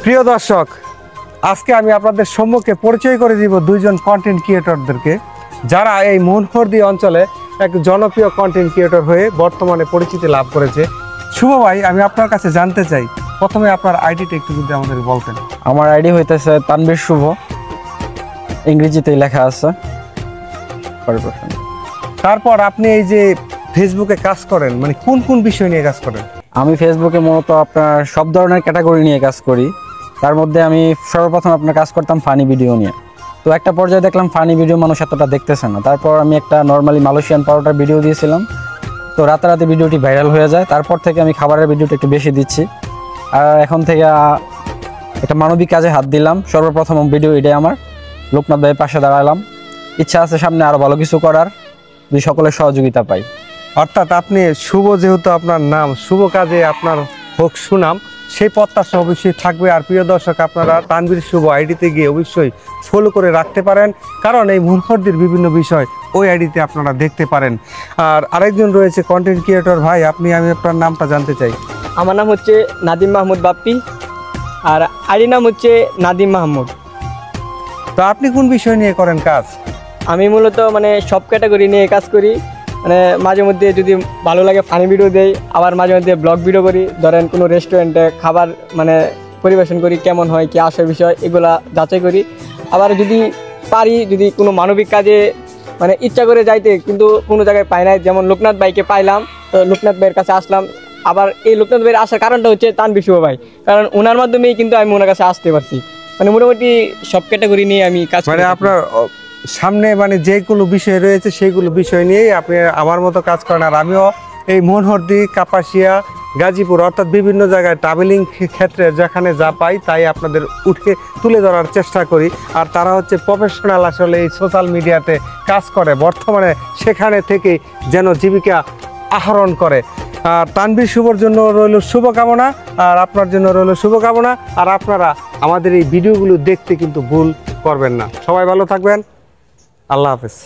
প্রিয় দর্শক, আজকে আমি আপনাদের সম্মুখে পরিচয় করে দিব দুইজন কন্টেন্ট ক্রিয়েটরদেরকে, যারা এই মনহরদী অঞ্চলে এক জনপ্রিয় কন্টেন্ট ক্রিয়েটর হয়ে বর্তমানে পরিচিতি লাভ করেছে। শুভ ভাই, আমি আপনার কাছে জানতে চাই, প্রথমে আপনার আইডিটা একটু যদি আমাদের বলতেন। আমার আইডি হইতেছে তানবীর শুভ, ইংরেজিতেই লেখা আছে। তারপর আপনি এই যে ফেসবুকে কাজ করেন, মানে কোন কোন বিষয় নিয়ে কাজ করেন? আমি ফেসবুকে মূলত আপনার সব ধরনের ক্যাটাগরি নিয়ে কাজ করি। তার মধ্যে আমি সর্বপ্রথম আপনার কাজ করতাম ফানি ভিডিও নিয়ে। তো একটা পর্যায়ে দেখলাম ফানি ভিডিও মানুষ এতটা দেখতেছে না। তারপর আমি একটা নর্মালি মালয়েশিয়ান পাউডার ভিডিও দিয়েছিলাম। তো রাতারাতি ভিডিওটি ভাইরাল হয়ে যায়। তারপর থেকে আমি খাবারের ভিডিওটা একটু বেশি দিচ্ছি। আর এখন থেকে একটা মানবিক কাজে হাত দিলাম। সর্বপ্রথম ভিডিও এটাই আমার। লোকনাথ ভাইয়ের পাশে দাঁড়ালাম। ইচ্ছা আছে সামনে আরও ভালো কিছু করার, যদি সকলের সহযোগিতা পাই। অর্থাৎ আপনি শুভ, যেহেতু আপনার নাম, শুভ কাজে আপনার হোক সুনাম, সেই প্রত্যাশা অবশ্যই থাকবে। আর প্রিয় দর্শক, আপনারা তানবীর শুভ আইডিতে গিয়ে অবশ্যই ফলো করে রাখতে পারেন, কারণ এই মনহরদীর বিভিন্ন বিষয় ওই আইডিতে আপনারা দেখতে পারেন। আর আরেকজন রয়েছে কন্টেন্ট ক্রিয়েটর ভাই, আমি আপনার নামটা জানতে চাই। আমার নাম হচ্ছে নাদিম মাহমুদ বাপ্পি, আর আইডি নাম হচ্ছে নাদিম মাহমুদ। তো আপনি কোন বিষয় নিয়ে করেন কাজ? আমি মূলত সব ক্যাটাগরি নিয়ে কাজ করি। মাঝে মধ্যে যদি ভালো লাগে ফানি ভিডিও দেই, আবার মাঝে মধ্যে ব্লগ ভিডিও করি। ধরেন কোনো রেস্টুরেন্টে খাবার পরিবেশন করি, কেমন হয় কি আসার বিষয় এগুলা যাচাই করি। আবার যদি পারি, যদি কোনো মানবিক কাজে ইচ্ছা করে যাইতে, কিন্তু কোনো জায়গায় পাই নাই, যেমন লোকনাথ ভাইকে পাইলাম, তো লোকনাথ ভাইয়ের কাছে আসলাম। আবার এই লোকনাথ ভাইয়ের আসার কারণটা হচ্ছে তানবীর শুভ ভাই, কারণ ওনার মাধ্যমেই কিন্তু আমি ওনার কাছে আসতে পারছি। মোটামুটি সব ক্যাটাগরি নিয়ে আমি কাজ করি। আপনার সামনে যেগুলো বিষয় রয়েছে সেইগুলো বিষয় নিয়েই আপনি আমার মতো কাজ করেন। আর আমিও এই মনহরদী, কাপাসিয়া, গাজীপুর অর্থাৎ বিভিন্ন জায়গায় ট্রাভেলিং ক্ষেত্রে যেখানে যা পাই তাই আপনাদের উঠে তুলে ধরার চেষ্টা করি। আর তারা হচ্ছে প্রফেশনাল, আসলে এই সোশ্যাল মিডিয়াতে কাজ করে বর্তমানে, সেখানে থেকে যেন জীবিকা আহরণ করে। আর তানবীর শুভর জন্য রইল শুভকামনা, আর আপনার জন্য রইল শুভকামনা। আর আপনারা আমাদের এই ভিডিওগুলো দেখতে কিন্তু ভুল করবেন না। সবাই ভালো থাকবেন। আল্লাহ হাফেজ।